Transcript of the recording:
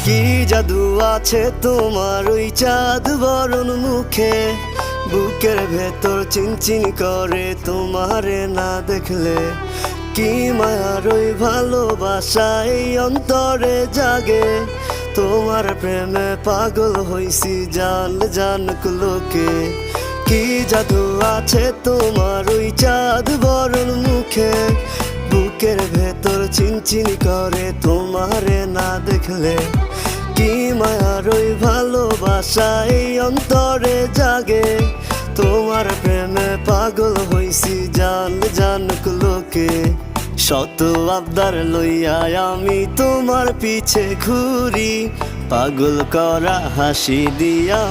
কি জাদু আছে তোমার ওই চাঁদ বরণ মুখে, বুকের ভেতর চিনচিন করে তোমারে না দেখলে। কি মায়ার ওই ভালোবাসা এই অন্তরে জাগে, তোমার প্রেমে পাগল হইছি জান জানুক লোকে। কি জাদু আছে তোমার ওই চাঁদ বরণ মুখে, বুকের ভেতর চিনচিন করে তোমারে না দেখলে। কি মায়ার ওই ভালোবাসা এই অন্তরে জাগে, তোমার প্রেমে পাগল হইছি জান জানুক লোকে। শত আবদার লইয়া আমি তোমার পিছে ঘুরি, পাগল করা হাসি দিয়া